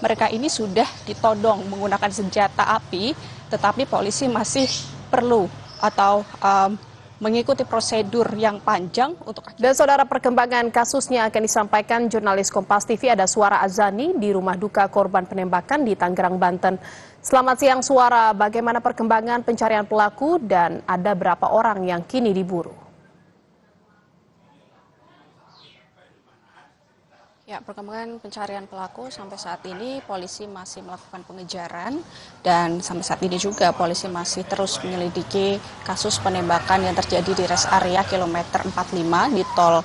mereka ini sudah ditodong menggunakan senjata api, tetapi polisi masih perlu atau mengikuti prosedur yang panjang untuk. Dan saudara, perkembangan kasusnya akan disampaikan jurnalis Kompas TV. Ada Suara Azani di rumah duka korban penembakan di Tangerang, Banten. Selamat siang Suara, bagaimana perkembangan pencarian pelaku dan ada berapa orang yang kini diburu? Ya, perkembangan pencarian pelaku sampai saat ini polisi masih melakukan pengejaran dan sampai saat ini juga polisi masih terus menyelidiki kasus penembakan yang terjadi di rest area kilometer 45 di tol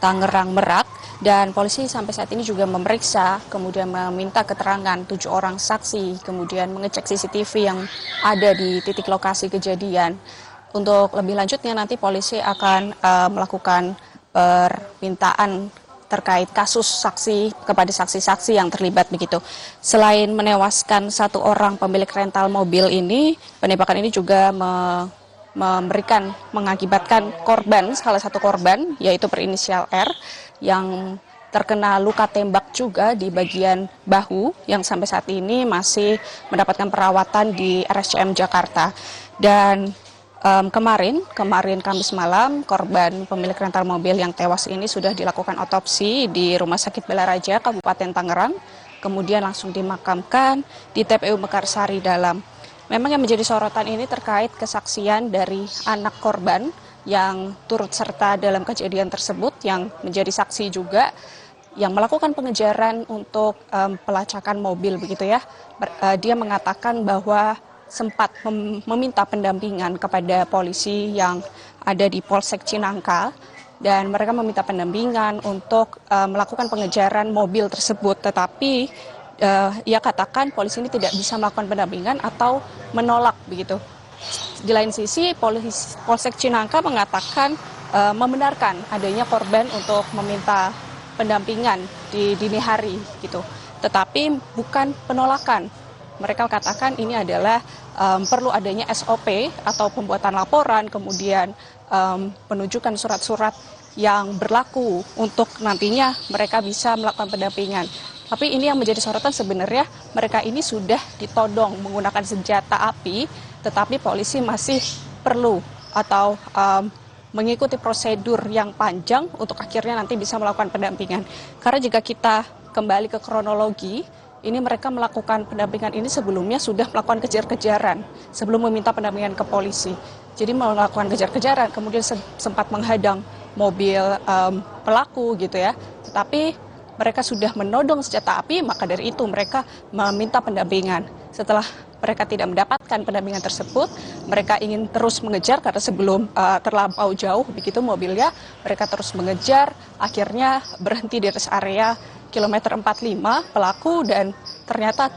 Tangerang Merak, dan polisi sampai saat ini juga memeriksa kemudian meminta keterangan 7 orang saksi, kemudian mengecek CCTV yang ada di titik lokasi kejadian. Untuk lebih lanjutnya nanti polisi akan melakukan permintaan terkait kasus saksi kepada saksi-saksi yang terlibat begitu. Selain menewaskan 1 orang pemilik rental mobil ini, penembakan ini juga mengakibatkan korban, salah satu korban yaitu berinisial R yang terkena luka tembak juga di bagian bahu yang sampai saat ini masih mendapatkan perawatan di RSCM Jakarta. Dan kemarin Kamis malam, korban pemilik rental mobil yang tewas ini sudah dilakukan otopsi di Rumah Sakit Balaraja Kabupaten Tangerang, kemudian langsung dimakamkan di TPU Mekarsari Dalam. Memang yang menjadi sorotan ini terkait kesaksian dari anak korban yang turut serta dalam kejadian tersebut, yang menjadi saksi juga, yang melakukan pengejaran untuk pelacakan mobil begitu ya. Dia mengatakan bahwa sempat meminta pendampingan kepada polisi yang ada di Polsek Cinangka, dan mereka meminta pendampingan untuk melakukan pengejaran mobil tersebut, tetapi ia katakan polisi ini tidak bisa melakukan pendampingan atau menolak begitu. Di lain sisi Polsek Cinangka mengatakan membenarkan adanya korban untuk meminta pendampingan di dini hari gitu, tetapi bukan penolakan. Mereka katakan ini adalah perlu adanya SOP atau pembuatan laporan, kemudian penunjukan surat-surat yang berlaku untuk nantinya mereka bisa melakukan pendampingan. Tapi ini yang menjadi sorotan sebenarnya, mereka ini sudah ditodong menggunakan senjata api, tetapi polisi masih perlu atau mengikuti prosedur yang panjang untuk akhirnya nanti bisa melakukan pendampingan. Karena jika kita kembali ke kronologi, ini mereka melakukan pendampingan ini sebelumnya sudah melakukan kejar-kejaran sebelum meminta pendampingan ke polisi. Jadi melakukan kejar-kejaran, kemudian sempat menghadang mobil pelaku gitu ya. Tetapi mereka sudah menodong senjata api, maka dari itu mereka meminta pendampingan. Setelah mereka tidak mendapatkan pendampingan tersebut, mereka ingin terus mengejar karena sebelum terlampau jauh begitu mobilnya, mereka terus mengejar, akhirnya berhenti di rest area kilometer 45 pelaku, dan ternyata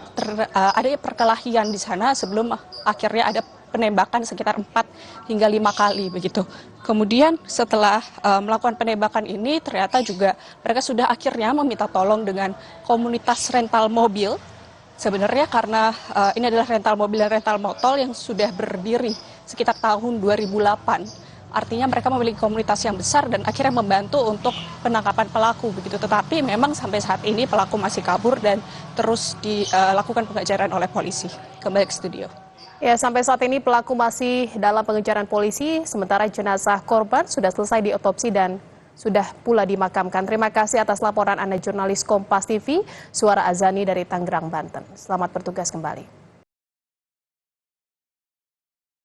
ada perkelahian di sana sebelum akhirnya ada penembakan sekitar 4 hingga 5 kali begitu. Kemudian setelah melakukan penembakan ini, ternyata juga mereka sudah akhirnya meminta tolong dengan komunitas rental mobil. Sebenarnya karena ini adalah rental mobil dan rental motor yang sudah berdiri sekitar tahun 2008. Artinya mereka memiliki komunitas yang besar dan akhirnya membantu untuk penangkapan pelaku begitu. Tetapi memang sampai saat ini pelaku masih kabur dan terus dilakukan pengejaran oleh polisi. Kembali ke studio. Ya, sampai saat ini pelaku masih dalam pengejaran polisi, sementara jenazah korban sudah selesai diotopsi dan sudah pula dimakamkan. Terima kasih atas laporan Anda, jurnalis Kompas TV, Suara Azani dari Tangerang, Banten. Selamat bertugas kembali.